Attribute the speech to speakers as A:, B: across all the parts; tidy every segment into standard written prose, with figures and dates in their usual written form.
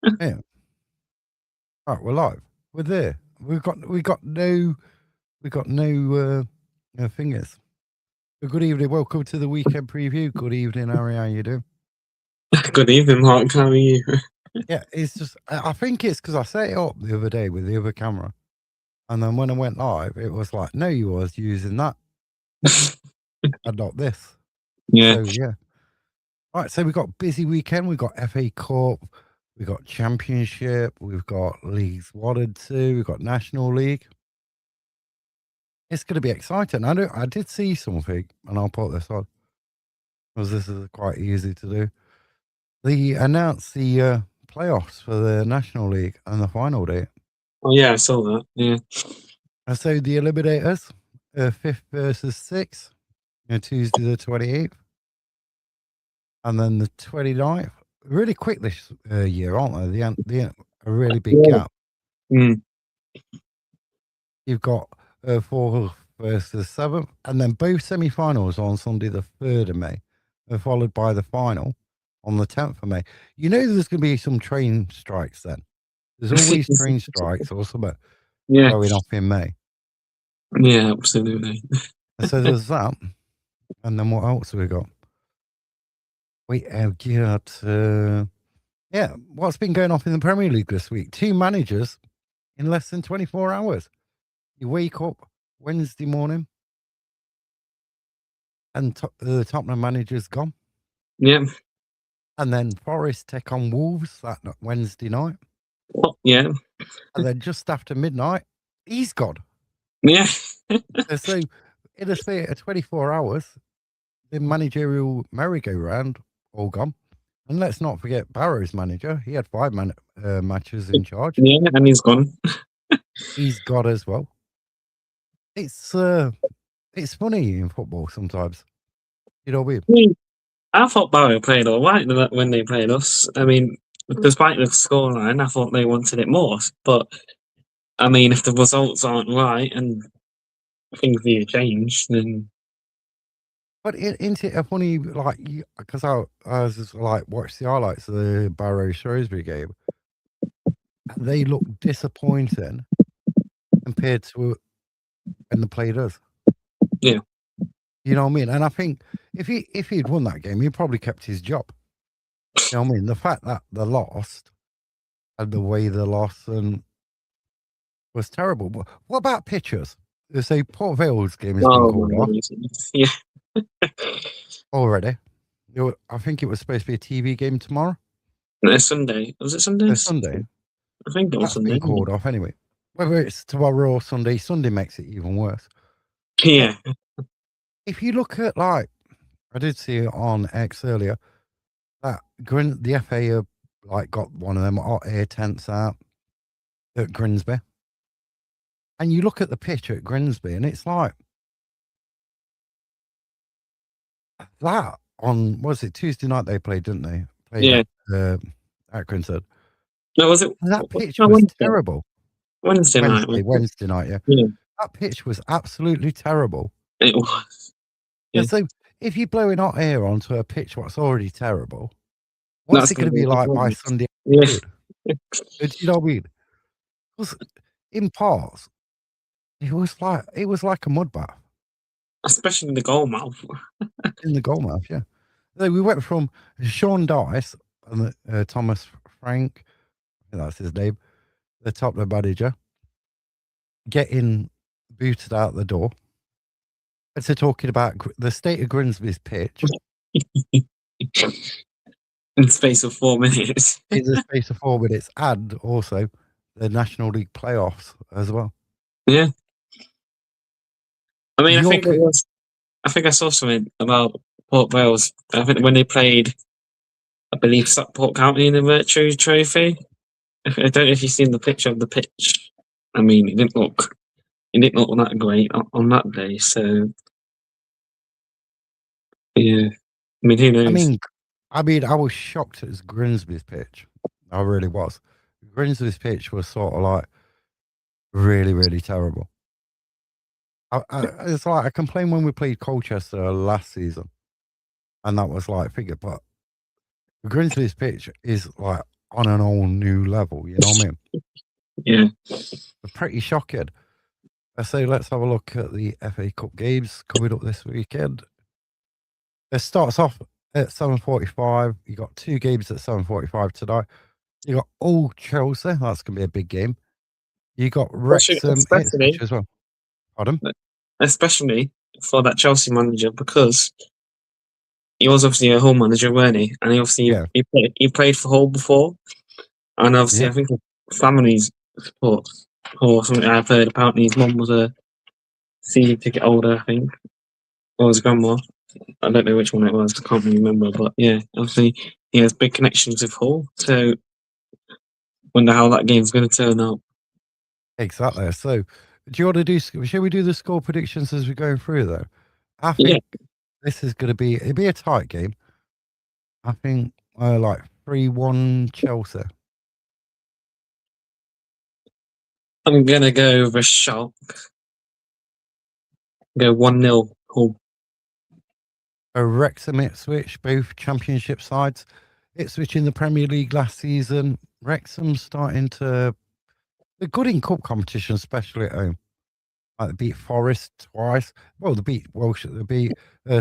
A: Yeah. Right, we're live. We're there. We got no fingers. Good evening. Welcome to the weekend preview. Good evening, Harry. How you doing?
B: Good evening, Mark. How are you?
A: Yeah, it's just I think it's because I set it up the other day with the other camera, and then when I went live, it was like, no, you was using that and not this.
B: Yeah.
A: So yeah. Right, so we got busy weekend. We got FA Cup, we got Championship, we've got Leagues 1 and 2, we've got National League. It's going to be exciting. I did see something, and I'll put this on because this is quite easy to do. They announced the playoffs for the National League and the final date.
B: Oh, yeah, I saw that. Yeah.
A: And so the eliminators, 5th versus 6th, Tuesday the 28th, and then the 29th. Really quick this year, aren't they? A really big
B: Yeah.
A: gap.
B: Mm.
A: You've got 4th versus 7th, and then both semi-finals on Sunday the 3rd of May, followed by the final on the 10th of May. You know there's going to be some train strikes then. There's always train strikes or something
B: Yeah.
A: going off in May.
B: Yeah, absolutely.
A: And so there's that. And then what else have we got? We have got, what's been going off in the Premier League this week? 2 managers in less than 24 hours. You wake up Wednesday morning and the Tottenham manager's gone.
B: Yeah.
A: And then Forest take on Wolves that Wednesday night.
B: Oh, yeah.
A: And then just after midnight, he's gone.
B: Yeah.
A: So in a space of 24 hours, the managerial merry-go-round all gone. And let's not forget Barrow's manager. He had 5 matches in charge.
B: Yeah, and he's gone.
A: He's got as well. It's funny in football sometimes. You know what I mean?
B: I thought Barrow played all right when they played us. I mean, despite the scoreline, I thought they wanted it more. But, I mean, if the results aren't right and things need to change, then...
A: But isn't it a funny, like, because I was just like, watched the highlights of the Barrow Shrewsbury game, and they look disappointing compared to when they played us.
B: Yeah.
A: You know what I mean? And I think if he'd won that game, he probably kept his job. You know what I mean? The fact that they lost and the way they lost and was terrible. But what about pitchers? They say Port Vale's game has been
B: Oh,
A: called
B: my
A: off
B: goodness. Yeah.
A: already. I think it was supposed to be a TV game tomorrow.
B: No, Sunday. Was it Sunday?
A: Sunday.
B: I think it was
A: That's been
B: Sunday.
A: called off anyway. Whether it's tomorrow or Sunday, Sunday makes it even worse.
B: Yeah.
A: If you look at, like, I did see it on X earlier, that the FA have, like, got one of them hot air tents out at Grimsby. And you look at the pitch at Grimsby, and it's like that on, was it Tuesday night they played, didn't they?
B: Yeah.
A: At Grimsby.
B: No, was it?
A: And that pitch
B: No,
A: was
B: Wednesday.
A: terrible.
B: Wednesday night.
A: Wednesday night, yeah.
B: Yeah.
A: That pitch was absolutely terrible.
B: It was. Yeah.
A: And so if you're blowing hot air onto a pitch what's already terrible, what's it going to be like by Sunday
B: Yeah.
A: afternoon? Do you know what I mean? Because in parts, it was like a mud bath
B: Especially in the goal mouth.
A: in the goalmouth, yeah. So we went from Sean Dice and Thomas Frank, I think that's his name, the top manager, getting booted out the door, to talking about the state of Grimsby's pitch
B: In the space of 4 minutes.
A: in the space of 4 minutes, and also the National League playoffs as well.
B: Yeah. I mean, I think I saw something about Port Vale's. I think when they played, I believe, Stockport County in the Virtue Trophy. I don't know if you've seen the picture of the pitch. I mean, it didn't look that great on that day. So, yeah. I mean, who knows?
A: I mean, I was shocked at Grimsby's pitch. I really was. Grimsby's pitch was sort of like really, really terrible. It's like I complained when we played Colchester last season, and that was like figure, but Grimsby's pitch is like on an all new level. You know what I mean?
B: Yeah.
A: Pretty shocking. So let's have a look at the FA Cup games coming up this weekend. It starts off at 7:45. You got 2 games at 7:45 tonight. You got all Chelsea. That's gonna be a big game. You got Wrexham, Ipswich
B: Especially,
A: as well. Pardon?
B: especially for that Chelsea manager, because he was obviously a Hull manager, weren't he? And he obviously
A: Yeah,
B: he played for Hull before, and obviously
A: yeah.
B: I think his family's support or something. I've heard apparently his mum was a season ticket holder, I think, or his grandma. I don't know which one it was. I can't really remember, but yeah, obviously he has big connections with Hull. So wonder how that game's going to turn out.
A: Exactly. So, do you want to do? Shall we do the score predictions as we're going through? Though, I
B: Yeah,
A: think this is going to be. It'll be a tight game. I think like 3-1 Chelsea.
B: I'm gonna go with a shot. Go 1-0 Hull.
A: Wrexham, Ipswich, both Championship sides. Ipswich in the Premier League last season. Wrexham starting to. They're good in cup competition, especially at home. Like they beat Forest twice. Well, they beat Welsh. They beat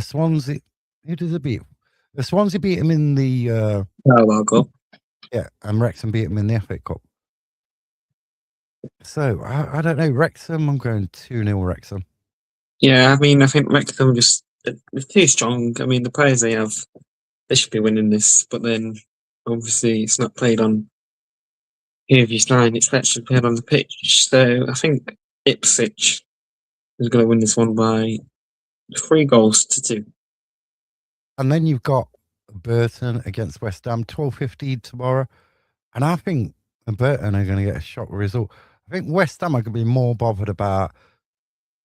A: Swansea. Who did they beat? Swansea beat them in the
B: Oh, well, go.
A: yeah, and Wrexham beat them in the FA Cup. So I don't know. Wrexham. I'm going 2-0 Wrexham.
B: Yeah, I mean, I think Wrexham just they're too strong. I mean, the players they have, they should be winning this. But then, obviously, it's not played on Hervey's line. It's actually played on the pitch. So I think Ipswich is going to win this one by 3-2.
A: And then you've got Burton against West Ham, 12:15 tomorrow. And I think Burton are going to get a shock result. I think West Ham are going to be more bothered about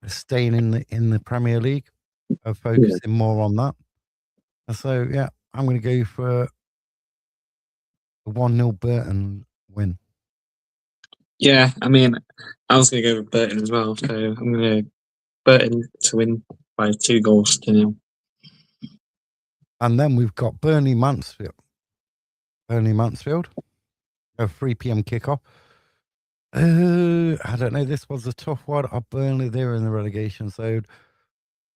A: staying in the Premier League, of
B: Yeah.
A: focusing more on that. And so yeah, I'm going to go for a 1-0 Burton win.
B: Yeah, I mean, I was going to go with Burton as well. So I'm going to Burton to win by 2-0.
A: And then we've got Burnley Mansfield. Burnley Mansfield, a 3 p.m. kickoff. I don't know. This was a tough one. Burnley, they were in the relegation zone.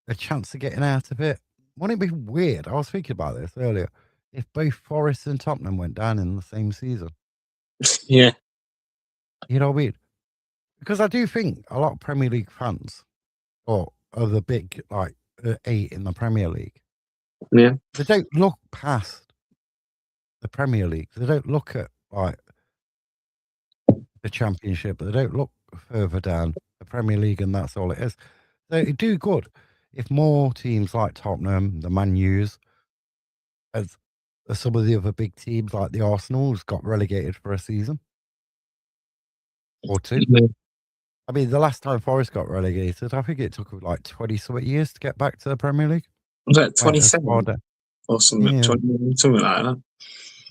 A: A chance of getting out of it. Wouldn't it be weird? I was thinking about this earlier. If both Forest and Tottenham went down in the same season,
B: Yeah,
A: you know what I mean? Because I do think a lot of Premier League fans, or of the big like 8 in the Premier League,
B: yeah,
A: they don't look past the Premier League. They don't look at like the Championship. They don't look further down the Premier League, and that's all it is. So it do good if more teams like Tottenham, the Man U's, as some of the other big teams like the Arsenals got relegated for a season or 2.
B: yeah.
A: I mean, the last time Forest got relegated, I think it took like 20-something years to get back to the Premier League.
B: Was that
A: Went as far
B: 27
A: down,
B: or something?
A: yeah,
B: 20, something like that.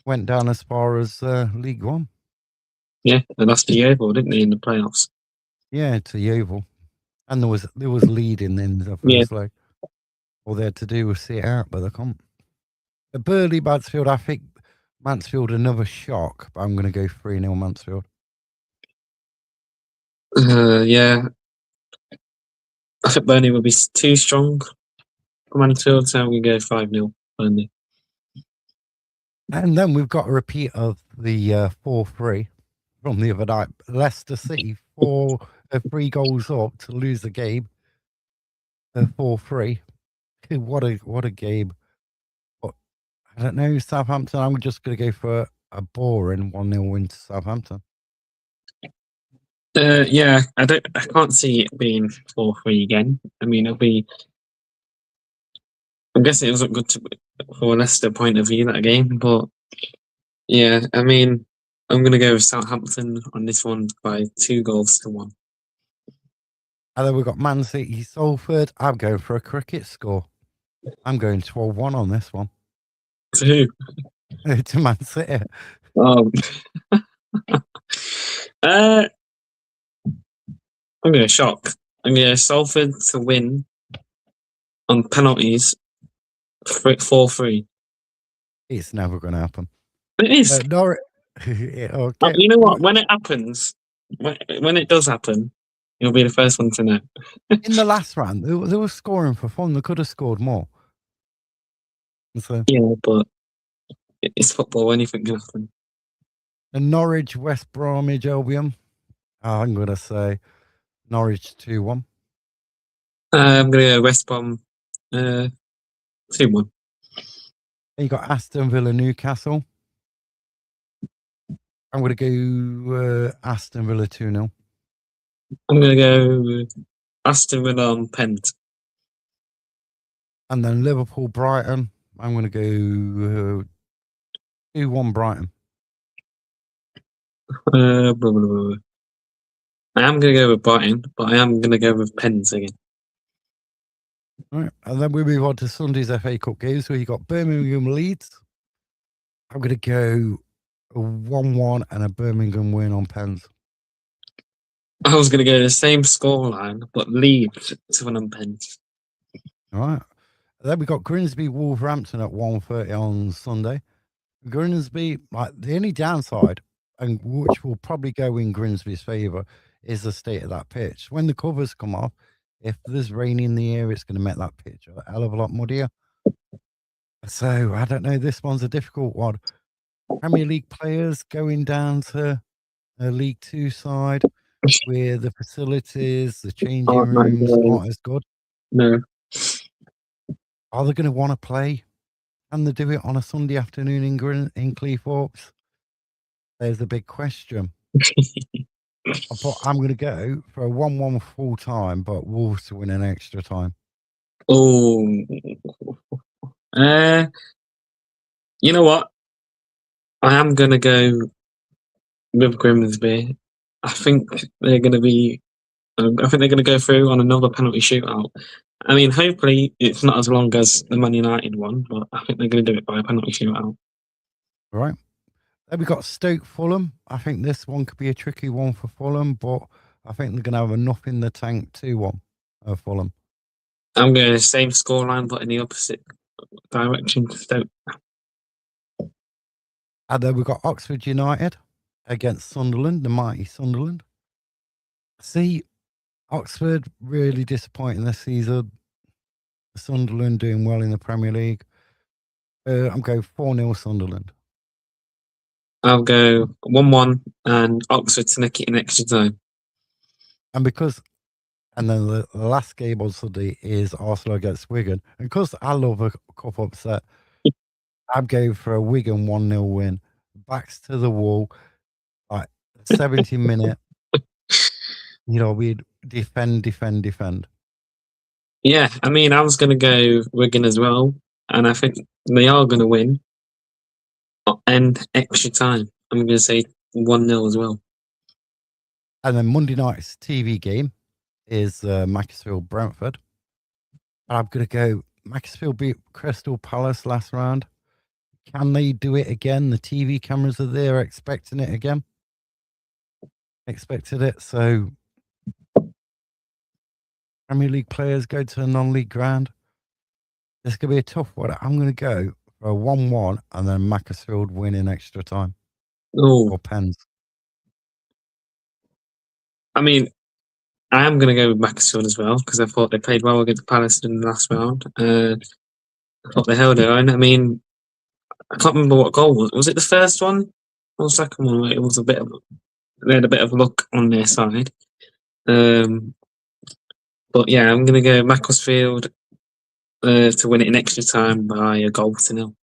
A: went down as far as League One.
B: Yeah, they lost to Yeovil, didn't they, in the playoffs?
A: Yeah, to Yeovil, and there was leading in the
B: Yeah.
A: first leg. All they had to do was see it out, but they can't. The Burnley Mansfield, I think Mansfield another shock, but I'm going to go 3-0 Mansfield.
B: Yeah. I think Burnley will be too strong for Mansfield, so we go 5-0 Burnley.
A: And then we've got a repeat of the 4-3 from the other night. Leicester City 3 goals up to lose the game. 4-3. What a game! But I don't know, Southampton. I'm just going to go for a boring 1-0 win to Southampton.
B: Yeah, I can't see it being 4-3 again. I mean, it'll be. I'm guessing it wasn't good for Leicester point of view that game, but yeah, I mean, I'm going to go with Southampton on this one by 2-1.
A: And then we've got Man City Salford. I'm going for a cricket score. I'm going 12-1 on this one.
B: To who?
A: To Man City.
B: Um, I'm going to shock. I'm going to Salford to win on penalties 4-3.
A: It's never going to happen.
B: It is.
A: It'll get,
B: You know what? When it happens, when it does happen, you'll be the first one to know.
A: in the last round, they were scoring for fun. They could have scored more. So
B: Yeah, but it's football. Anything can happen.
A: the Norwich West Bromwich Albion. I'm gonna say Norwich 2-1.
B: I'm gonna go West Brom, 2-1.
A: Then you got Aston Villa Newcastle. I'm gonna go Aston Villa 2-0.
B: I'm gonna go Aston Villa on pens.
A: And then Liverpool Brighton. I'm gonna go 2-1 Brighton.
B: Blah, blah, blah, blah. I am gonna go with Brighton, but I am gonna go with pens again.
A: All right. And then we move on to Sunday's FA Cup games where you got Birmingham Leeds. I'm gonna go a 1-1 and a Birmingham win on pens.
B: I was gonna go the same scoreline, but Leeds to win on pens.
A: All right. And then we got Grimsby Wolverhampton at 1:30 on Sunday. Grimsby, like the only downside, and which will probably go in Grimsby's favour, is the state of that pitch. When the covers come off, if there's rain in the air, it's going to make that pitch a hell of a lot muddier. So I don't know. This one's a difficult one. Premier League players going down to a League Two side where the facilities, the changing
B: Oh my
A: rooms
B: god,
A: aren't as good.
B: no.
A: Are they going to want to play? Can they do it on a Sunday afternoon in Cleethorpes? There's a big question. But I'm going to go for a 1-1 full time, but Wolves to win an extra time.
B: Oh, you know what? I am gonna go with Grimsby. I think they're gonna be. I think they're gonna go through on another penalty shootout. I mean, hopefully it's not as long as the Man United one, but I think they're gonna do it by a penalty shootout.
A: All right. Then we got Stoke Fulham. I think this one could be a tricky one for Fulham, but I think they're going to have enough in the tank 2-1 Fulham.
B: I'm going the same scoreline, but in the opposite direction. Stoke.
A: And then we've got Oxford United against Sunderland, the mighty Sunderland. See, Oxford really disappointing this season. Sunderland doing well in the Premier League. I'm going 4-0 Sunderland.
B: I'll go 1-1 and Oxford to nick it in extra time.
A: And then the last game on Sunday is Arsenal against Wigan. And because I love a cup upset, I'm going for a Wigan 1-0 win. Backs to the wall, like 70 minute. We defend.
B: Yeah, I mean, I was going to go Wigan as well, and I think they are going to win. And extra time. I'm going to say 1-0 as well.
A: And then Monday night's TV game is Macclesfield Brentford. And I'm going to go Macclesfield beat Crystal Palace last round. Can they do it again? The TV cameras are there expecting it again. Expected it. So Premier League players go to a non-league ground. This could be a tough one. I'm going to go for a 1-1 and then Macclesfield win in extra time.
B: Oh,
A: Or pens.
B: I mean, I am going to go with Macclesfield as well because I thought they played well against Palace in the last round. I thought they held their own. I mean, I can't remember what goal was. Was it the first one or the second one? It was they had a bit of luck on their side. But yeah, I'm going to go Macclesfield to win it in extra time by a goal to nil.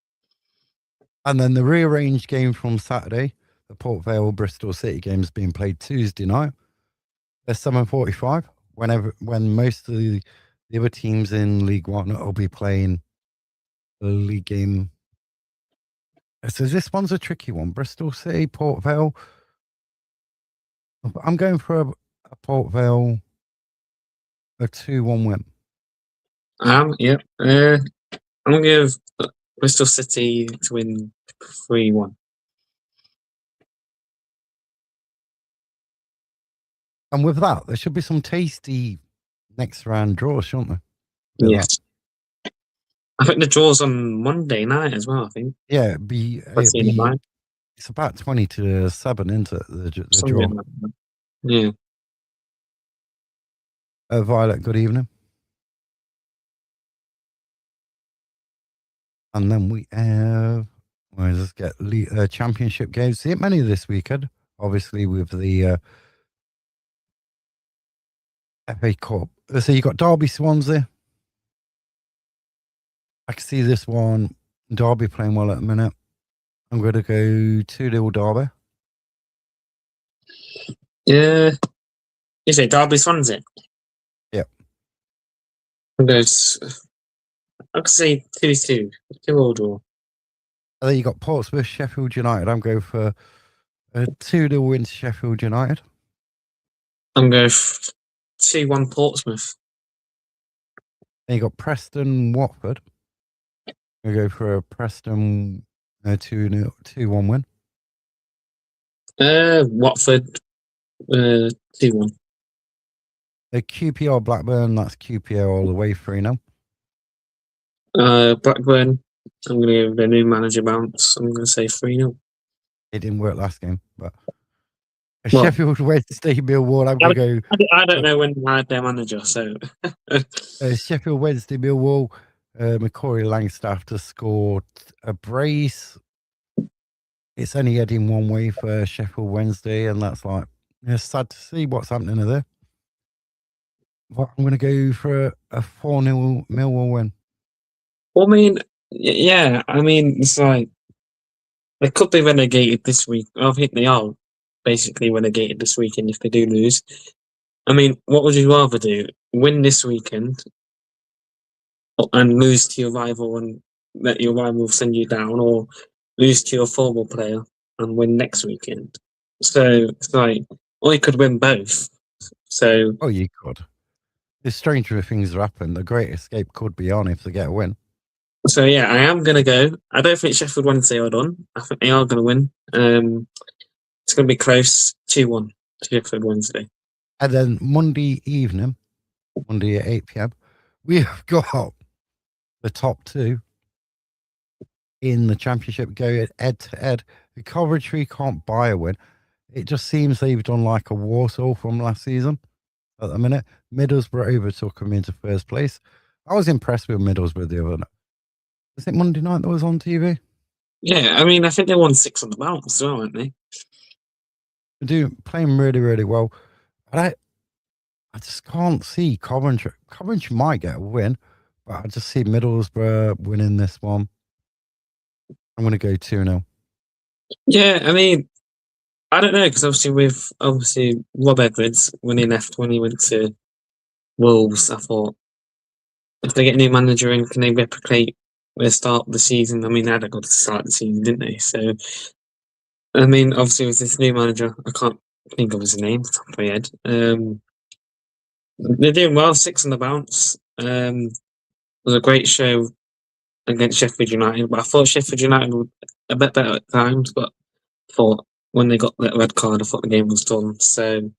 A: And then the rearranged game from Saturday, the Port Vale Bristol City game is being played Tuesday night. They're 7:45. When most of the other teams in League One will be playing the league game. So this one's a tricky one. Bristol City, Port Vale. I'm going for a Port Vale a 2-1 win.
B: Yeah. I'm going to give Bristol City to win 3-1.
A: And with that, there should be some tasty next round draws, shouldn't there?
B: Yes. I think the draw's on Monday night as well, I think.
A: Yeah, it'd be It's about 20-7, isn't it? The
B: Something
A: draw.
B: like that. Yeah.
A: Violet, good evening. And then we have, let's just get championship games. See many this weekend, obviously, with the FA Cup. So you got Derby Swansea. I can see this one. Derby playing well at the minute. I'm going to go 2-0 Derby.
B: Yeah. You say Derby Swansea?
A: Yep.
B: I could say 2-2. 2-2 draw.
A: And then you got Portsmouth, Sheffield United. I'm going for a 2-0 win to Sheffield United.
B: I'm going 2-1 Portsmouth.
A: Then you got Preston, Watford. I'm going to go for a Preston 2-1 win.
B: Watford 2-1.
A: The QPR Blackburn, that's QPR all the way 3-0.
B: Blackburn, I'm going to give the new manager bounce. I'm going to say 3-0.
A: It didn't work last game, but Sheffield Wednesday, Millwall. I'm going to go.
B: I don't know when they had their manager, so.
A: Sheffield Wednesday, Millwall. McCory Langstaff to score a brace. It's only heading one way for Sheffield Wednesday, and that's like, it's sad to see what's happening there. But I'm going to go for a 4-0 Millwall win.
B: Well, I mean, yeah, I mean, it's like they could be relegated this week. I think they are basically relegated this weekend if they do lose. I mean, what would you rather do? Win this weekend and lose to your rival and let your rival send you down, or lose to your former player and win next weekend? So it's like, or you could win both. So,
A: oh, you could. It's stranger things have happened. The Great Escape could be on if they get a win.
B: So yeah, I am going to go. I don't think Sheffield Wednesday are done. I think they are going to win. It's going to be close, 2-1 to Sheffield Wednesday.
A: And then Monday evening, Monday at 8 p.m, we have got the top two in the championship going head to head. The Coventry can't buy a win. It just seems they've done like a Warsaw from last season at the minute. Middlesbrough overtook them into first place. I was impressed with Middlesbrough the other night. Was it Monday night that was on TV?
B: Yeah, I mean, I think they won 6 on the bounce as well, aren't they?
A: They're playing really, really well. But I just can't see Coventry. Coventry might get a win, but I just see Middlesbrough winning this one. I'm going to go 2-0.
B: Yeah, I mean, I don't know, because obviously Rob Edwards, when he left, when he went to Wolves, I thought, if they get a new manager in, can they replicate their start of the season? I mean, they had a good start of the season, didn't they? So, I mean, obviously with this new manager, I can't think of his name off the top of my head. They're doing well, 6 on the bounce. It was a great show against Sheffield United, but I thought Sheffield United were a bit better at times, but I thought when they got that red card, I thought the game was done. So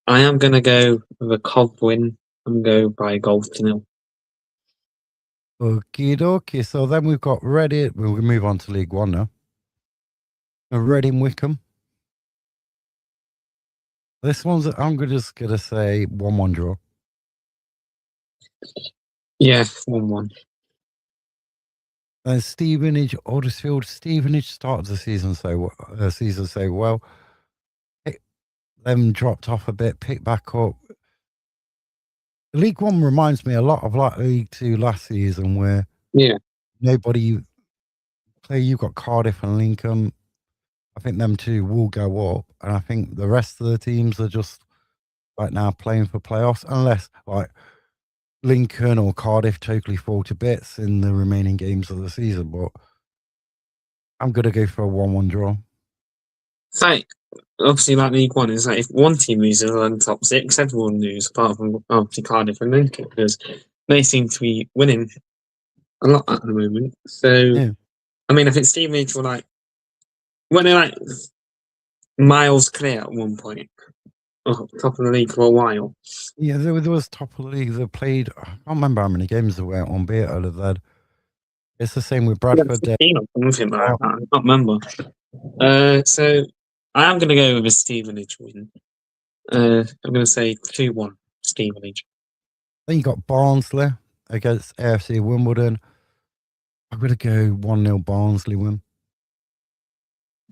B: I am going to go with a Cov win and go by a goal to 0.
A: Okie dokie. So then we've got Reading. We'll move on to League One now. Reading Wickham. This one's, I'm just going to say 1-1 draw.
B: Yeah, 1-1.
A: And Stevenage, Huddersfield. Stevenage started the season so well. Them dropped off a bit, picked back up. League One reminds me a lot of like League Two last season, where nobody play. You've got Cardiff and Lincoln. I think them two will go up, and I think the rest of the teams are just right now playing for playoffs, unless like Lincoln or Cardiff totally fall to bits in the remaining games of the season. But I'm gonna go for a 1-1 draw.
B: It's like, obviously, like League One, is like if one team loses in the top 6, everyone loses, apart from obviously Cardiff and Lincoln, because they seem to be winning a lot at the moment. So, yeah. I mean, I think Stevenage were like, when they're like miles clear at one point, top of the league for a while.
A: Yeah, there was top of the league. They played, I can't remember how many games they were on, be it they've had It's the same with
B: Yeah,
A: Bradford.
B: 15 or something like
A: Oh,
B: that. I can't remember. So I am going to go with a Stevenage win. I'm going to say 2-1 Stevenage.
A: then you got Barnsley against AFC Wimbledon. I'm going to go 1-0 Barnsley win.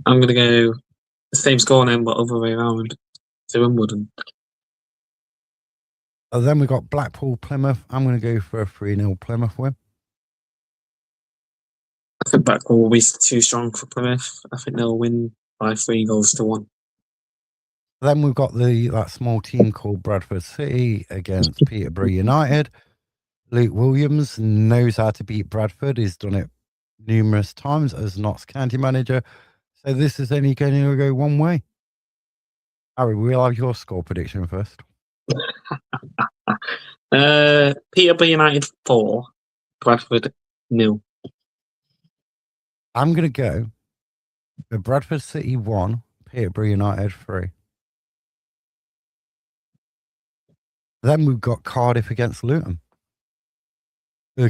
B: I'm going to go the same score then, but other way around to Wimbledon.
A: And then we got Blackpool Plymouth. I'm going to go for a 3-0 Plymouth win.
B: I think Blackpool will be too strong for Plymouth. I think they'll win by 3-1.
A: Then we've got that small team called Bradford City against Peterborough United. Luke Williams knows how to beat Bradford. He's done it numerous times as Notts County manager. So this is only going to go one way. Harry, we'll have your score prediction first.
B: Peterborough United 4, Bradford 0.
A: I'm going to go for Bradford City 1, Peterborough United 3. Then we've got Cardiff against Luton.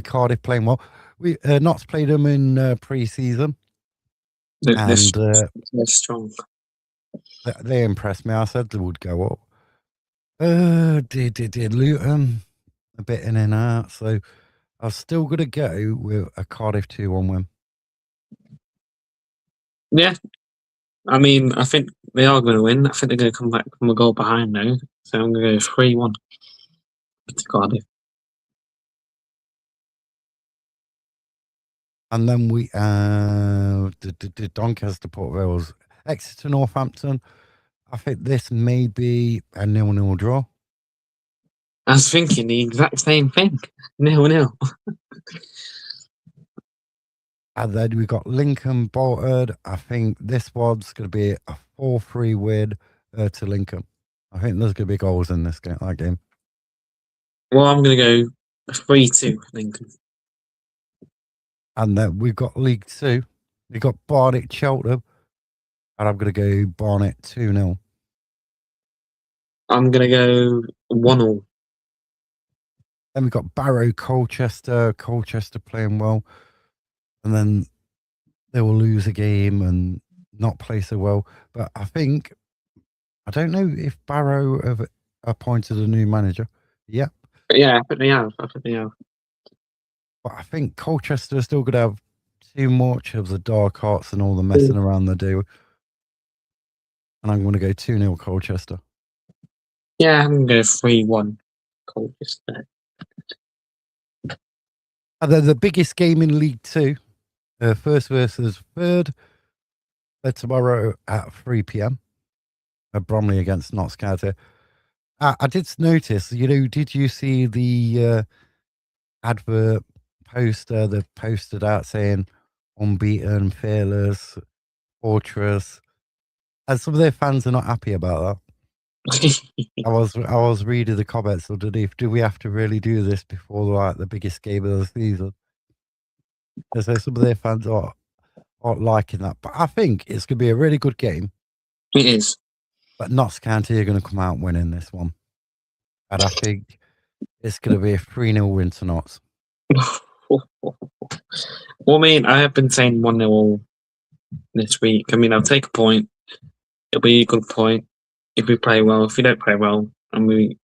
A: Cardiff playing well. We Notts played them in pre-season, and
B: They're strong.
A: they impressed me. I said they would go up. Did Luton a bit in and out, so I'm still going to go with a Cardiff 2-1 win.
B: Yeah, I mean, I think they are going to win. I think they're going to come back from a goal behind now. So I'm going to go 3-1 to Cardiff.
A: And then we have Doncaster Port Vale, Exeter Northampton. I think this may be a 0-0 draw.
B: I was thinking the exact same thing. 0-0.
A: And then we got Lincoln Bolton. I think this one's going to be a 4-3 win to Lincoln. I think there's going to be goals in that game.
B: Well, I'm going to go 3-2 Lincoln.
A: And then we've got League Two. We've got Barnet Cheltenham. And I'm going to go Barnet 2-0.
B: I'm going to go 1-0.
A: Then we've got Barrow Colchester. Colchester playing well. And then they will lose a game and not play so well. But I don't know if Barrow have appointed a new manager. Yep.
B: Yeah, I think they have.
A: But I think Colchester are still going to have too much of the dark arts and all the messing around they do. And I'm going to go 2-0 Colchester.
B: Yeah, I'm going to go 3-1 Colchester.
A: And then the biggest game in League Two, first versus third, tomorrow at 3 p.m. Bromley against Notts County. I did notice, did you see the advert poster they posted out saying unbeaten, fearless, fortress? And some of their fans are not happy about that. I was reading the comments underneath. Do we have to really do this before the biggest game of the season? And so some of their fans aren't liking that, but I think it's going to be a really good game.
B: It is.
A: But Notts County are going to come out winning this one, and I think it's going to be a 3-0 win to Notts.
B: Well, I mean, I have been saying 1-0 this week. I mean, I'll take a point. It'll be a good point if we play well. If we don't play well, and we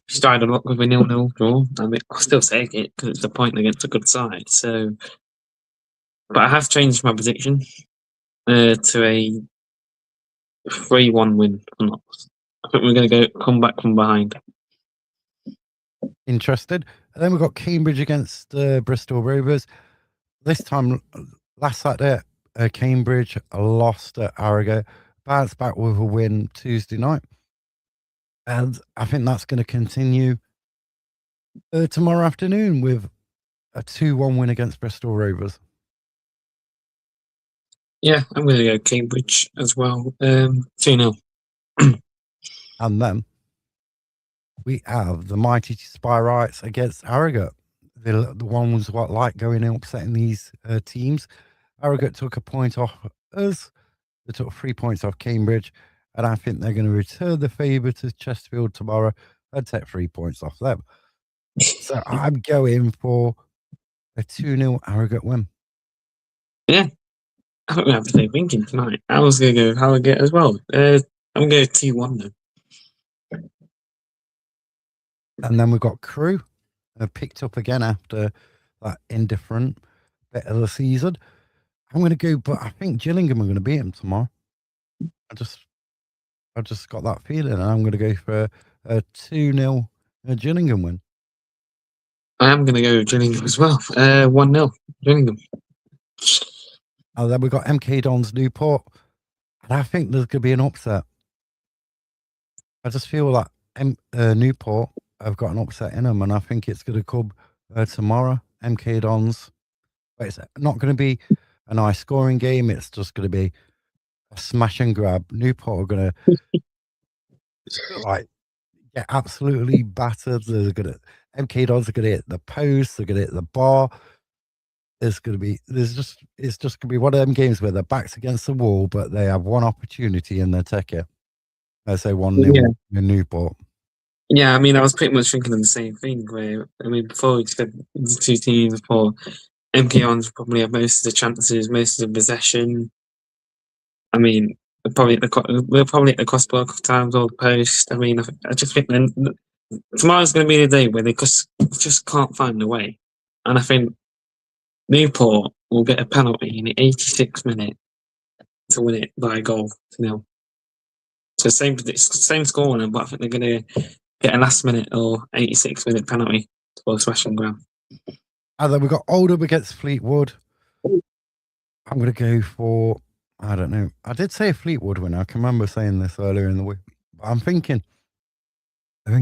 B: started a lot with a 0-0 draw, I mean, I'll still take it because it's a point against a good side. So, but I have changed my prediction to a 3-1 win for Notts. I think we're going to come back from behind.
A: Interested. And then we've got Cambridge against Bristol Rovers. This time, last Saturday, Cambridge lost at Harrogate, bounced back with a win Tuesday night. And I think that's going to continue tomorrow afternoon with a 2-1 win against Bristol Rovers.
B: Yeah, I'm going to go Cambridge as well. 2-0.
A: And then we have the mighty Spirites against Harrogate. The ones what like going and upsetting these teams. Harrogate took a point off us. They took 3 points off Cambridge. And I think they're going to return the favour to Chesterfield tomorrow and take 3 points off them. So I'm going for A 2-0 Harrogate win.
B: Yeah, I don't have to stay thinking tonight. I was going to go with Harrogate as well. I'm going to go 2-1 then.
A: And then we've got Crew, picked up again after that indifferent bit of the season. I'm going to go, but I think Gillingham are going to beat him tomorrow. I just got that feeling, and I'm going to go for a 2-0 Gillingham win.
B: I am going to go with Gillingham as well. 1-0 Gillingham.
A: And then we've got MK Dons Newport, and I think there's going to be an upset. I just feel like Newport have got an upset in them, and I think it's going to come tomorrow. MK Dons, but it's not going to be a nice scoring game. It's just going to be a smash and grab. Newport are going to like get absolutely battered. They're going to MK Dons are going to hit the post. They're going to hit the bar. It's just going to be one of them games where their backs against the wall, but they have one opportunity and they take it. I say 1-0 in Newport.
B: Yeah, I mean, I was pretty much thinking of the same thing. Where I mean, before we said the two teams, before MK-Ons probably have most of the chances, most of the possession. I mean, we're probably at the crossbar of times or the post. I mean, I just think then tomorrow's going to be the day where they just can't find a way, and I think Newport will get a penalty in the 86th minute to win it by a goal to nil. So same scoring, but I think they're going to get a last minute or 86-minute penalty for a smash and grab.
A: And then we've got Oldham against Fleetwood. I'm going to go for, I don't know. I did say a Fleetwood winner. I can remember saying this earlier in the week. But I think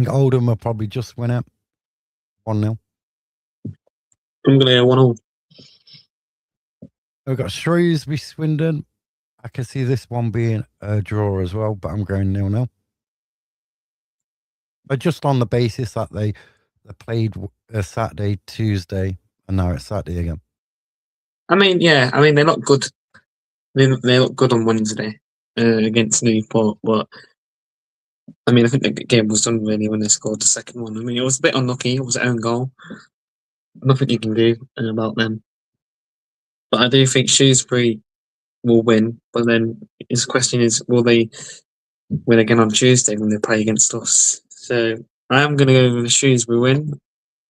A: Oldham will probably just win it 1-0.
B: I'm going to go 1-0.
A: We've got Shrewsbury Swindon. I can see this one being a draw as well, but I'm going 0-0. But just on the basis that they played Saturday, Tuesday, and now it's Saturday again.
B: I mean, yeah. I mean, they look good. They look good on Wednesday against Newport, but I mean, I think the game was done really when they scored the second one. I mean, it was a bit unlucky. It was their own goal. Nothing you can do about them. But I do think Shrewsbury will win. But then his question is, will they win again on Tuesday when they play against us? So I am going to go with the Shrewsbury win.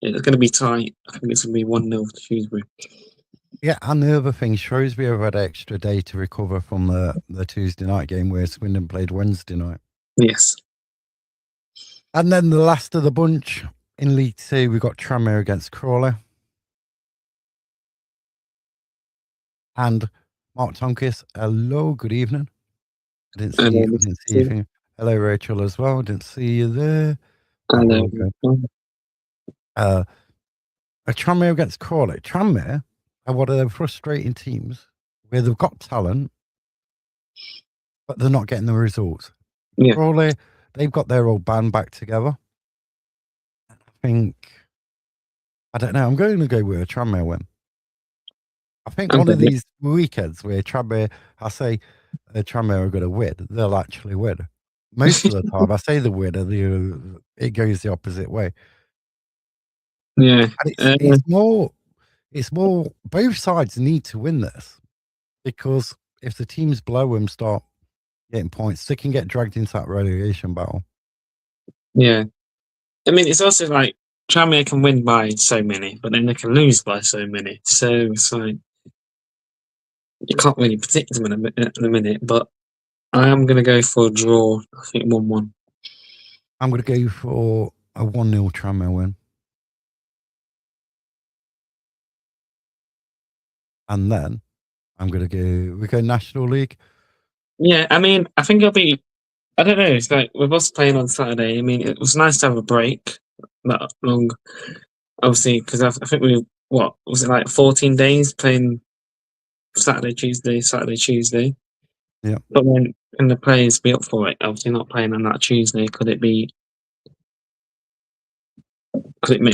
B: It's going to be tight. I think it's going to be 1-0 to Shrewsbury.
A: Yeah, and the other thing, Shrewsbury have had an extra day to recover from the Tuesday night game where Swindon played Wednesday night.
B: Yes.
A: And then the last of the bunch in League 2, we've got Tranmere against Crawley. And Mark Tonkis, hello, good evening. I didn't see you. Hello, Rachel, as well. Didn't see you there.
B: Hello.
A: Tranmere against Crawley. Tranmere are one of them frustrating teams where they've got talent, but they're not getting the results.
B: Yeah.
A: Crawley, they've got their old band back together. I don't know. I'm going to go with a Tranmere win. I think one of these weekends where Tranmere, I say Tranmere are going to win, they'll actually win. Most of the time, I say the winner, it goes the opposite way.
B: Yeah.
A: And it's more, both sides need to win this because if the teams below them start getting points, they can get dragged into that relegation battle.
B: Yeah. I mean, it's also like Tranmere can win by so many, but then they can lose by so many. So it's like you can't really predict them at the minute. But I am going to go for a draw. I think 1-1.
A: I'm going to go for a 1-0 Tranmere win. And then we go National League.
B: Yeah, I mean, I think it'll be, I don't know, it's like with us playing on Saturday, I mean, it was nice to have a break that long, obviously, because I think what was it like 14 days playing Saturday, Tuesday?
A: Yeah.
B: But then, can the players be up for it? Obviously, not playing on that Tuesday, could it make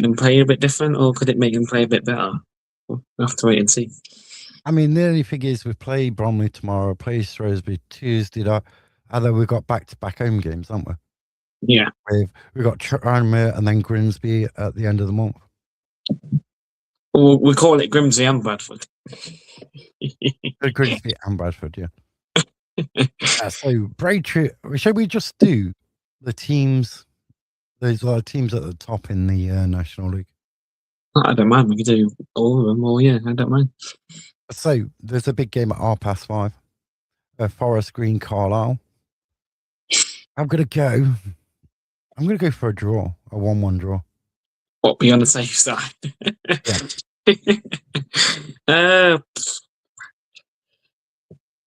B: them play a bit different, or could it make them play a bit better? We'll have to wait and see.
A: I mean, the only thing is we play Bromley tomorrow, play Shrewsbury Tuesday night, and then we've got back-to-back home games, haven't we?
B: Yeah.
A: We've got Tranmere and then Grimsby at the end of the month.
B: We call it Grimsby and Bradford.
A: Grimsby and Bradford, yeah. So Braintree, shall we just do the teams? Those are teams at the top in the National League.
B: I don't mind. We could do all of them. Or yeah, I don't mind.
A: So there's a big game at 5:30. Forest Green, Carlisle. I'm gonna go for a draw, a 1-1 draw.
B: What, be on the safe side?
A: Yeah.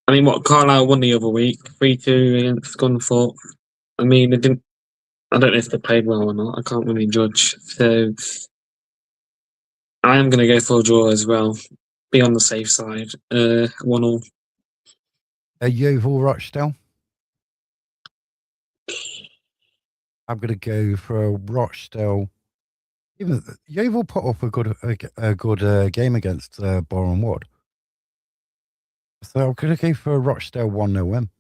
B: I mean, what Carlisle won the other week, 3-2 against Scunthorpe. I mean, they didn't. I don't know if they played well or not. I can't really judge. So I am going to go for a draw as well. Be on the safe side. 1-1.
A: Yeovil, Rochdale. I'm gonna go for a Rochdale. Even Yeovil put up a good game against Boreham Wood. So I'm gonna go for a Rochdale 1-0 win.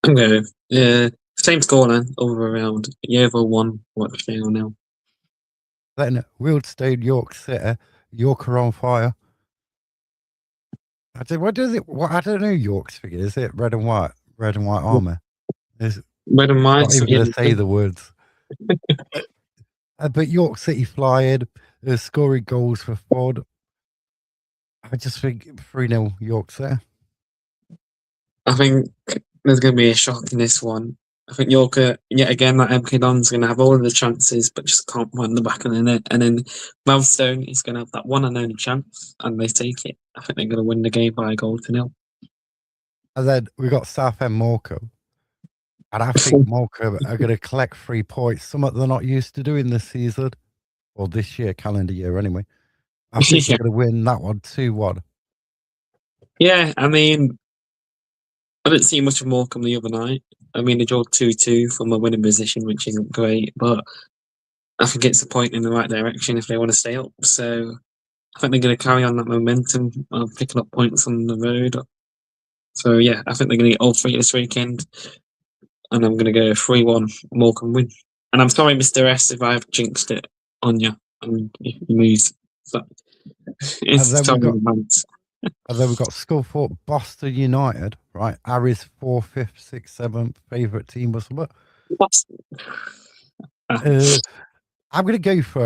B: I'm going. Same scoreline over around. Yeovil 1, Rochdale 0.
A: Then Wealdstone, York City. York are on fire. What does it? What I don't know. York's figure is it red and white? Red and white armor. Is
B: Red and white.
A: not even going to say the words. But York City flying, scoring goals for Ford. I just think 3-0 York City.
B: I think there's going to be a shock in this one. I think York, yet again, that MK Don's going to have all of the chances, but just can't find the back of the net. And then Wealdstone is going to have that one and only chance, and they take it. I think they're going to win the game by a goal to 0.
A: And then we got Southend Morecambe. And I think Morecambe are going to collect 3 points, something they're not used to doing this season, or this year, calendar year anyway. I think they're going to win that one 2-1.
B: Yeah, I mean, I didn't see much of Morecambe the other night. I mean, they drew 2-2 from a winning position, which isn't great, but I think it's a point in the right direction if they want to stay up. So I think they're going to carry on that momentum of picking up points on the road. So yeah, I think they're going to get all 3 this weekend, and I'm going to go 3-1 Morecambe win. And I'm sorry, Mr. S, if I've jinxed it on you and you moved. So, it's
A: And then we've got Scunthorpe, Boston United, right? Harry's 4th, 5th, 6th, 7th favourite team or something. I'm going to go for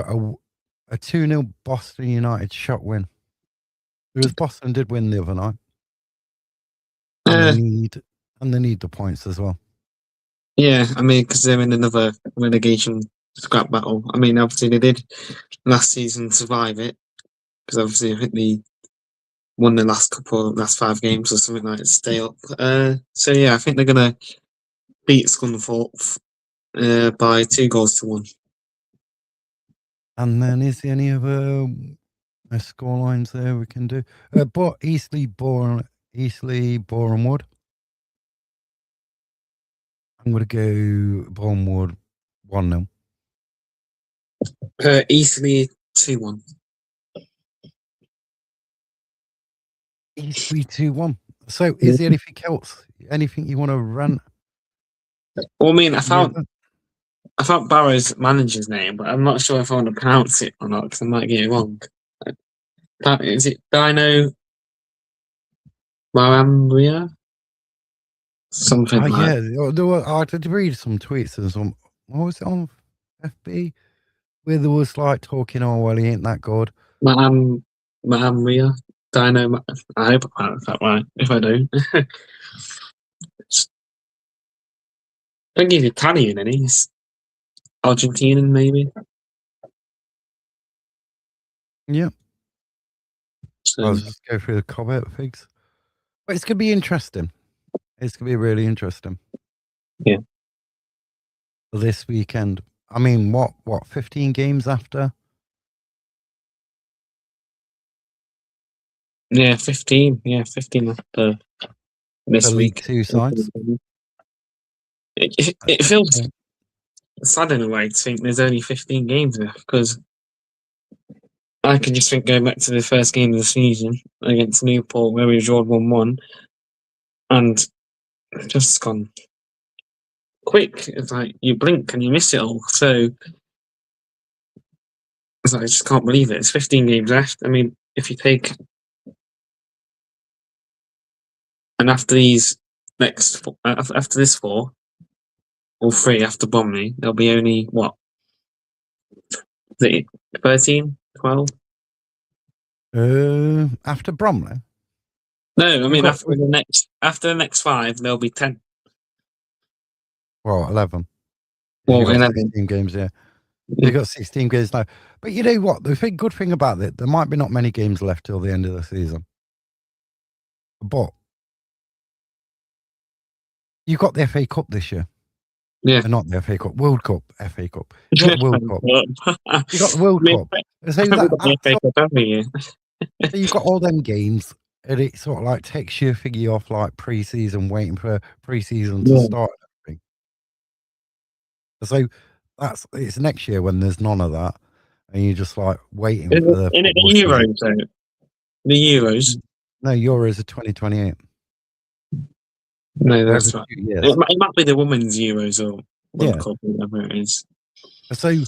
A: a 2-0 Boston United shot win. Because Boston did win the other night. And they need the points as well.
B: Yeah, I mean, because they're in another relegation scrap battle. I mean, obviously they did last season survive it, because obviously I think they won the last 5 games or something like that to stay up. So yeah, I think they're gonna beat Scunthorpe by 2-1.
A: And then is there any other score lines there we can do? But Eastleigh, Boreham Wood. I'm going to go Boreham Wood 1-0.
B: Eastleigh 2-1.
A: Eastleigh 2-1. So is there anything else? Anything you want to run?
B: Well, I mean, I found Barrow's manager's name, but I'm not sure if I want to pronounce it or not because I might get it wrong. Is it Dino Marambria? Something like
A: that. I did read some tweets and some. What was it on FB? Where there was like talking, oh, well, he ain't that good.
B: Marambria? Dino. I hope I pronounced that right. If I do. I think he's Italian and he's Argentinian, maybe.
A: Yeah.
B: So,
A: I'll just go through the comment things. But it's going to be interesting. It's going to be really interesting.
B: Yeah.
A: This weekend. I mean, what, 15 games after?
B: Yeah, 15. Yeah, 15 after this week.
A: League 2 sides.
B: It feels sad in a way to think there's only 15 games left, because I can just think going back to the first game of the season against Newport where we drawn 1-1 and just gone quick. It's like you blink and you miss it all. So It's like, I just can't believe it. It's 15 games left. I mean, if you take and after these after this 4 or 3 after Bromley, there'll be only what, 13, 12?
A: After Bromley,
B: No, I
A: we've
B: mean
A: got
B: after the next 5, there'll be 10.
A: 11. You
B: Well,
A: got
B: 11.
A: 16 games, yeah.
B: Yeah.
A: You got 16 games now. But you know what? The good thing about it, there might be not many games left till the end of the season. But you got the FA Cup this year.
B: Yeah.
A: Not the FA Cup, World Cup, FA Cup. You got the World Cup. You got the World Cup. So
B: I think we've got the FA Cup every year.
A: so you've got all them games, and it sort of like takes your figure off like pre-season, waiting for pre-season to
B: Yeah.
A: start and everything. So it's next year when there's none of that, and you're just like waiting for the
B: In it
A: football
B: the
A: season.
B: Euros, though? The Euros?
A: No, Euros are 2028.
B: No, that's
A: Every
B: right.
A: 2 years.
B: It might be the Women's Euros or World
A: Yeah.
B: Cup, or whatever it is.
A: So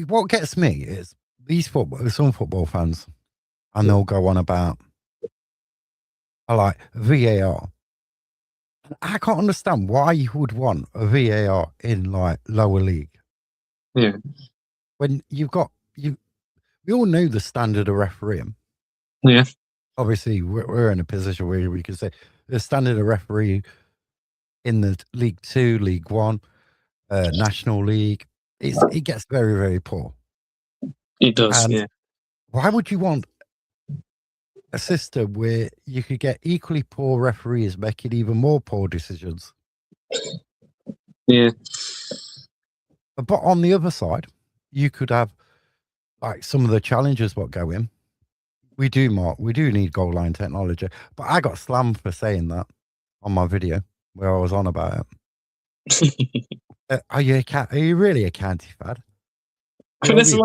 A: what gets me is some football fans, and they'll go on about like VAR. I can't understand why you would want a VAR in like lower league.
B: Yeah.
A: When you've got we all know the standard of refereeing.
B: Yeah.
A: Obviously, we're in a position where we can say the standard of referee in the League 2, League 1, National League, it gets very, very poor.
B: It does,
A: And
B: yeah.
A: why would you want a system where you could get equally poor referees making even more poor decisions?
B: Yeah.
A: But on the other side, you could have like some of the challenges what go in. We do need goal line technology. But I got slammed for saying that on my video where I was on about it. Are you really a county fan?
B: I think that's the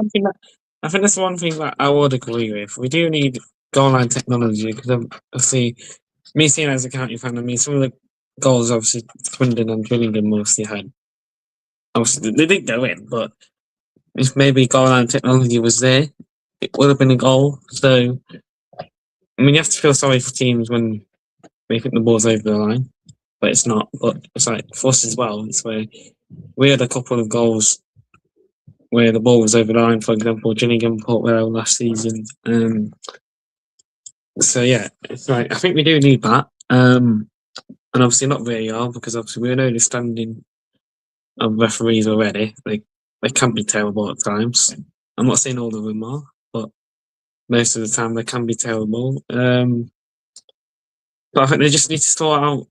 B: one thing that I would agree with. We do need goal line technology because obviously, me seeing as a county fan, I mean, some of the goals obviously Swindon and Gillingham mostly had. Obviously, they didn't go in, but if maybe goal line technology was there, it would have been a goal. So, I mean, you have to feel sorry for teams when they think the ball's over the line, but it's not. But it's like for us as well. It's where we had a couple of goals where the ball was over the line, for example, Gillingham, Port Vale last season. So yeah, it's like I think we do need that, and obviously not VAR because obviously we know the standing of referees already. They can be terrible at times. I'm not saying all of them are, but most of the time they can be terrible. But I think they just need to sort out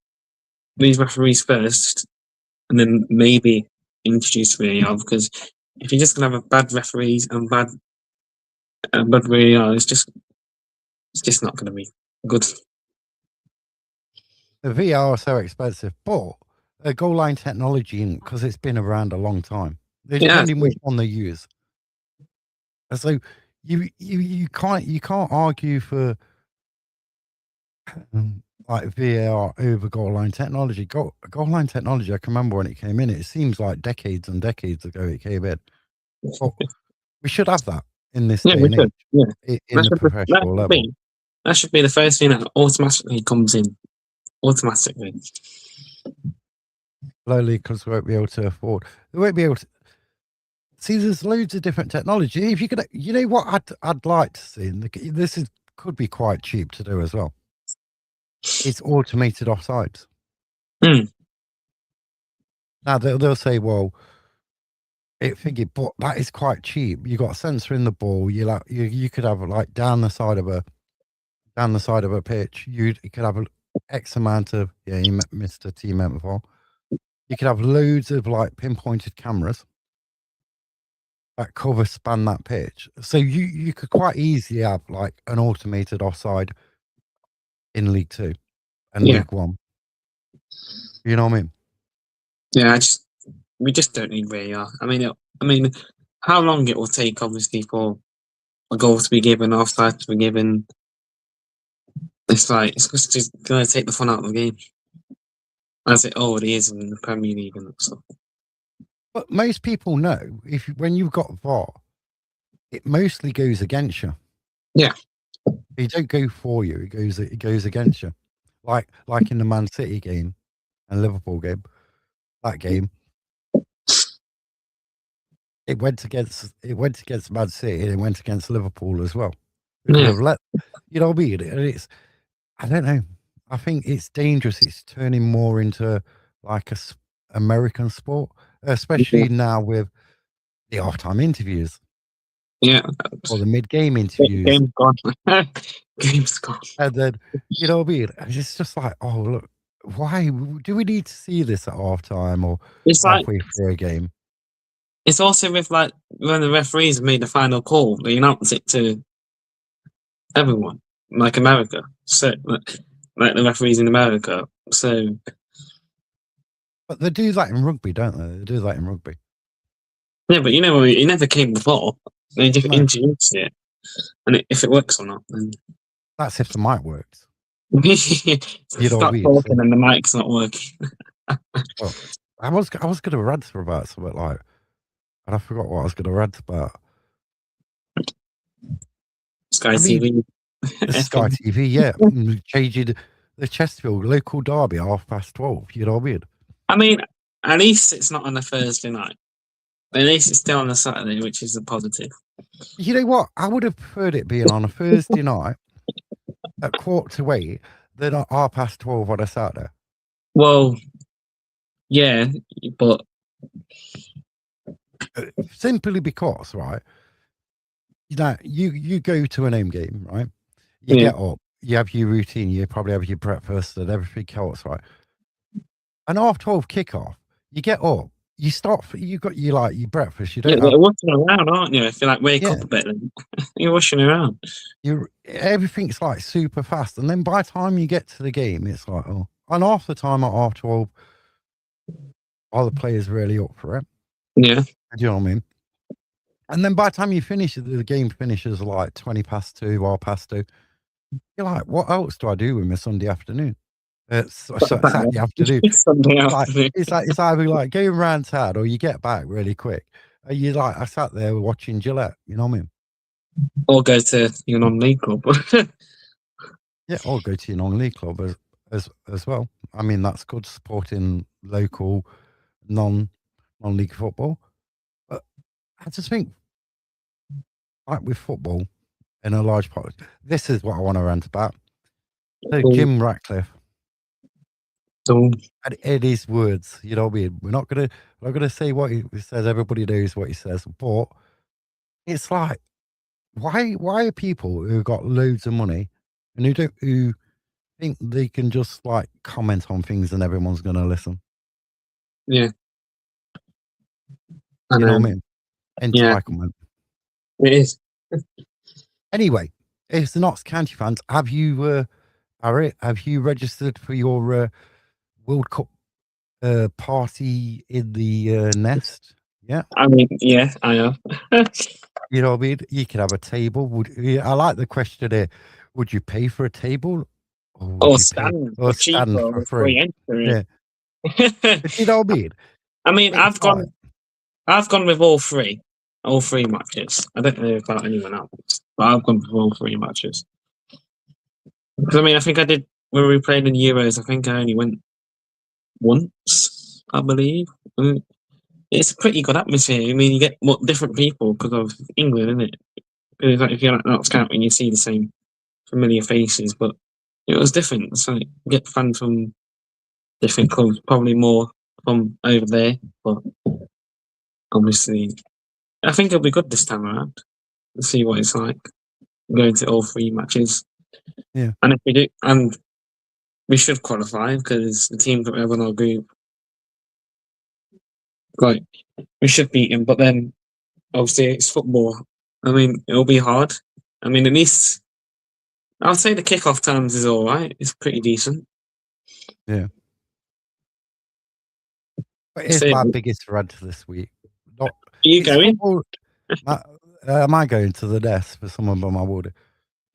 B: these referees first, and then maybe introduce VAR because if you're just gonna have a bad referees and bad VAR, it's just not going to be good.
A: The VR are so expensive, but a goal line technology, because it's been around a long time, depending which one they use. So you can't argue for like VAR over goal line technology. Goal line technology, I can remember when it came in. It seems like decades and decades ago it came in. But we should have that in this day
B: we
A: and
B: should.
A: age
B: Yeah,
A: in the professional level.
B: That should be the first thing that automatically comes in. Automatically.
A: Slowly, because we won't be able to afford. They won't be able to. See, there's loads of different technology. If you could, you know what I'd like to see, and could be quite cheap to do as well. It's automated offsides.
B: Mm.
A: Now they'll say, well, it figured, but that is quite cheap. You got a sensor in the ball. You could have like down the side of a pitch. You could have X amount of you missed a team member. You could have loads of like pinpointed cameras that span that pitch. So you could quite easily have like an automated offside in League 2 and League 1. You know what I mean?
B: Yeah, we just don't need VAR. I mean, how long it will take, obviously, for a goal to be given, offside to be given. It's just going to take the fun out of the game, as it already is in the Premier League and stuff.
A: But most people know when you've got VAR, it mostly goes against you.
B: Yeah.
A: It don't go for you. It goes against you. Like in the Man City game and Liverpool game. That game, it went against Man City and it went against Liverpool as well. It could
B: Yeah.
A: have let, you know what I mean? And it's, I don't know. I think it's dangerous. It's turning more into like American sport, especially now with the halftime interviews
B: Yeah.
A: or the mid-game interviews.
B: Game's gone. Game's gone.
A: And then, you know what I mean? And it's just like, oh, look, why do we need to see this at halftime or
B: It's like
A: halfway through a game?
B: it's also with like when the referees made the final call, they announce it to everyone, like America. So like the referees in America. So
A: But they do that in rugby, don't they? They do that in rugby.
B: yeah, but you know, it never came before. They just
A: No,
B: introduced it, and if it works or not, then
A: that's if the mic works. You know what I
B: start
A: mean?
B: talking
A: So,
B: and the mic's not working.
A: well, I was going to rant about something like, and I forgot what I was going to rant about.
B: Sky
A: I mean,
B: TV.
A: the Sky TV, yeah, changing the Chesterfield local derby 12:30. You know what I mean?
B: I mean, at least it's not on a Thursday night. At least it's still on a Saturday, which is a positive.
A: You know what? I would have preferred it being on a Thursday night at 7:45 than at 12:30 on a Saturday.
B: Well, yeah, but
A: Simply because, right? You know, you go to an home game, right? You
B: yeah,
A: get up, you have your routine, you probably have your breakfast and everything else, right? An 12:30 kickoff, you get up, you start, you got you like your breakfast, you
B: yeah,
A: don't have,
B: you're rushing around, aren't you? If you like wake
A: yeah,
B: up a bit, then you're rushing around.
A: everything's like super fast. And then by the time you get to the game, it's like, oh, and half the time at 12:30, are the players really up for it?
B: Yeah,
A: Do you know what I mean? And then by the time you finish, the game finishes like 2, 2:30. You're like, what else do I do with my Sunday afternoon? Saturday afternoon.
B: Sunday
A: Like,
B: afternoon,
A: it's either like going round town or you get back really quick. And you like, I sat there watching Gillette, you know what I mean?
B: or go to your non-league club.
A: Yeah, or go to your non-league club as well. I mean, that's good supporting local non-league football. But I just think, like with football, in a large part, this is what I want to rant about. So
B: So,
A: Jim Ratcliffe,
B: so,
A: and in his words, you know what I mean? We're not gonna say what he says. Everybody knows what he says, but it's like, why are people who got loads of money and who think they can just like comment on things and everyone's gonna listen?
B: yeah, I
A: You know
B: know.
A: what I mean?
B: Yeah,
A: Entitlement.
B: it is.
A: Anyway, if the Notts County fans, Harry, have you registered for your World Cup party in the nest? Yeah.
B: I mean, yeah, I am.
A: You know what I mean? You could have a table. I like the question here. Would you pay for a table or would
B: Or
A: you pay
B: stand
A: or
B: for cheaper
A: stand
B: or
A: for
B: with
A: free?
B: free entry.
A: Yeah. But you know what I mean?
B: I mean,
A: It's like,
B: I've gone with all three matches. I don't know about anyone else, but I've gone with all three matches. Because I mean, I think I did when we played in Euros. I think I only went once, I believe. It's a pretty good atmosphere. I mean, you get more different people because of England, isn't it? Because like, if you're not scouting, you see the same familiar faces, but it was different. It's like you get fans from different clubs, probably more from over there, but obviously, I think it'll be good this time around to see what it's like going to all three matches.
A: yeah,
B: And if we do, and we should qualify because the teams that we have in our group, like we should beat them. But then obviously it's football. I mean, it'll be hard. I mean, at least I'll say the kickoff times is all right. It's pretty decent.
A: yeah. But here's
B: So,
A: my
B: are
A: biggest rant this week. Not
B: you
A: it's
B: going?
A: football. My, am I going to the desk for someone by my water?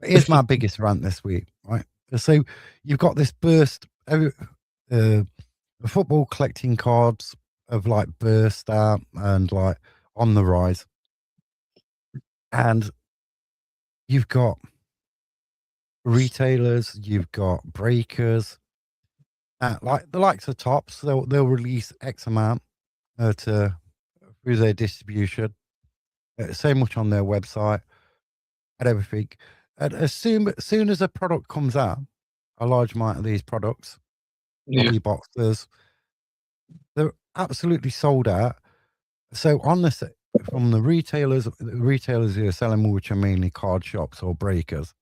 A: But here's my biggest rant this week, right? So you've got this burst, football collecting cards of like burst out and like on the rise. And you've got retailers, you've got breakers, like the likes of Tops. They'll release X amount to through their distribution. So much on their website and everything. And as soon as a product comes out, a large amount of these products,
B: Yeah.
A: hobby boxes, they're absolutely sold out. So on this, from the retailers who are selling, which are mainly card shops or breakers,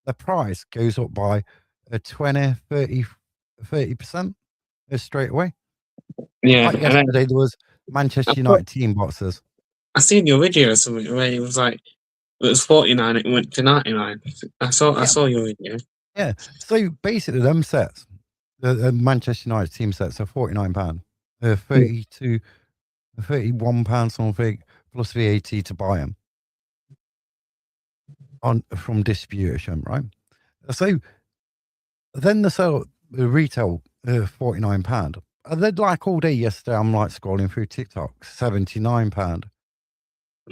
A: the price goes up by a 20, 30% straight away.
B: Yeah.
A: Like
B: And then
A: yesterday, there was
B: I
A: Manchester
B: thought
A: United team boxes.
B: I seen your video or something where it was like it was 49, it went to 99. I
A: Yeah,
B: saw your video.
A: yeah. So basically, them sets, the Manchester United team sets are £49,
B: Yeah.
A: 32, £31 something plus VAT to buy them on from distribution, right? So then the retail £49. And then like all day yesterday, I'm like scrolling through TikTok, £79.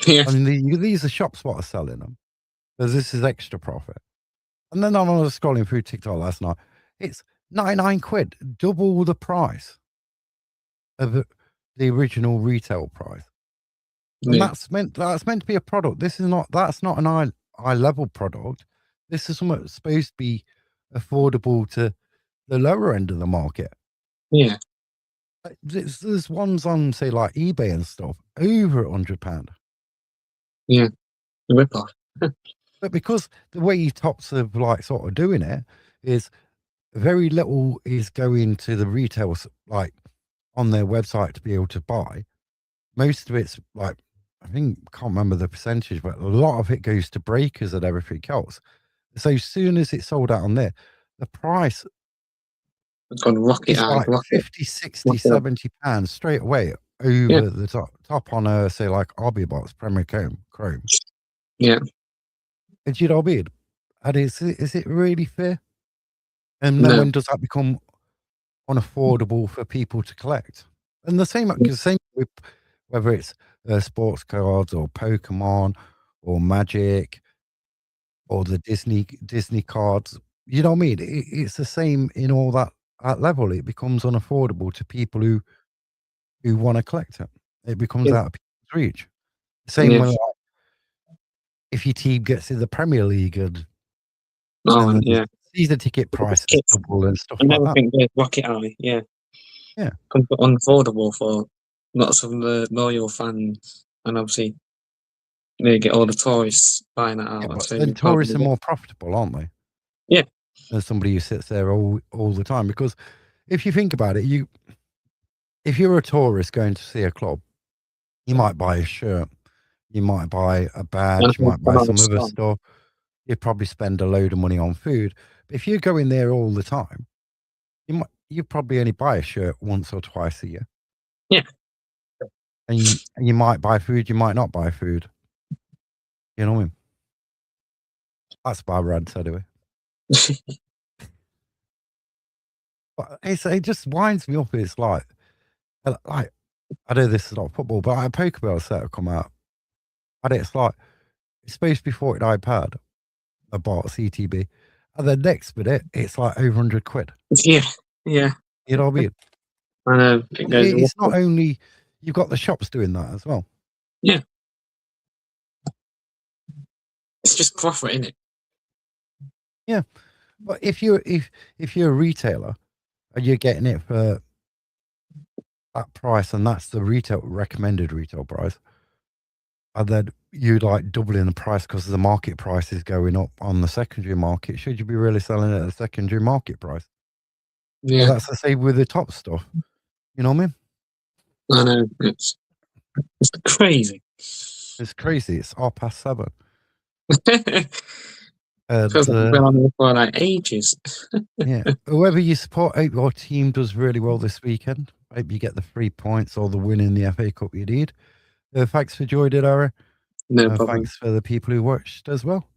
B: Yeah.
A: I mean, these are shops what are selling them because this is extra profit. And then I was scrolling through TikTok last night. It's 99 quid, double the price of the original retail price. And
B: Yeah.
A: that's meant to be a product. That's not an eye level product. This is something that's supposed to be affordable to the lower end of the market.
B: Yeah.
A: Like, there's ones on say like eBay and stuff over £100.
B: Yeah. The rip off.
A: But because the way Tops are like sort of doing it is very little is going to the retailers like on their website to be able to buy. Most of it's like I think can't remember the percentage, but a lot of it goes to breakers and everything else. So as soon as it's sold out on there, the price
B: It's gone rocket
A: is
B: high,
A: like
B: rocket,
A: 50, 60,
B: rocket up.
A: £70 straight away
B: Yeah.
A: over the top on a say like Hobby Box Premier Chrome.
B: Yeah.
A: And you know what I mean? And is it really fair? And then
B: No.
A: when does that become unaffordable for people to collect? And the same, because same with whether it's sports cards or Pokemon or Magic or the Disney cards. You know what I mean? It's the same in all that at level. It becomes unaffordable to people who want to collect it. It becomes
B: Yeah.
A: out of people's reach. Same
B: Yeah.
A: when like, if your team gets in the Premier League and
B: Oh,
A: the
B: yeah.
A: season ticket prices
B: Kits
A: double and stuff
B: and
A: like that.
B: everything goes rocket high. Yeah.
A: Yeah.
B: Becomes unaffordable for lots of the loyal fans, and obviously they get all the tourists buying it
A: Yeah,
B: out.
A: but
B: So
A: then
B: you can't
A: tourists
B: really
A: are
B: get.
A: more profitable, aren't they?
B: Yeah.
A: Than somebody who sits there all the time. Because if you think about it, if you're a tourist going to see a club, you might buy a shirt, you might buy a
B: And
A: badge, you
B: I
A: might buy
B: don't
A: some other
B: understand.
A: stuff. You'd probably spend a load of money on food. But if you're going there all the time, you probably only buy a shirt once or twice a year.
B: Yeah.
A: And you might buy food, you might not buy food. You know what I mean? That's my rant anyway. But it just winds me up. It's like I know this is not football, but a Pokeball set have come out, and it's like it's supposed to be £49 a box CTB, and then next minute it's like over £100.
B: Yeah. Yeah.
A: You know what I mean?
B: I know. It
A: And
B: goes
A: it's
B: rocket.
A: not only you've got the shops doing that as well.
B: Yeah. It's just profit, isn't it?
A: Yeah, but if you're a retailer and you're getting it for that price, and that's the retail recommended retail price, and then you like doubling the price because the market price is going up on the secondary market, should you be really selling it at the secondary market price? But
B: Yeah.
A: that's the same with the top stuff. You know what I mean?
B: I know. It's crazy.
A: It's crazy. It's 7:30.
B: Feels
A: And
B: like we've been on this for like ages.
A: yeah, whoever you support, hope your team does really well this weekend. Hope you get the 3 points or the win in the FA Cup you need. Thanks for joining, Ara.
B: No problem.
A: Thanks for the people who watched as well.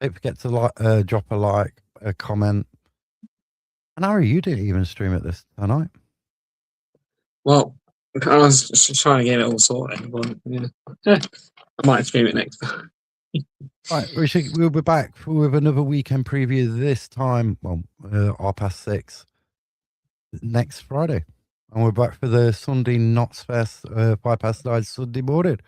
A: Don't forget to drop a like, a comment. And Ara, you didn't even stream it this tonight.
B: Well, I was just trying to get it all sorted, but yeah. I might stream it next time.
A: Right, we'll be back with another weekend preview this time. Well, 6:30 next Friday, and we're back for the Sunday Notts Fest 9 Sunday morning.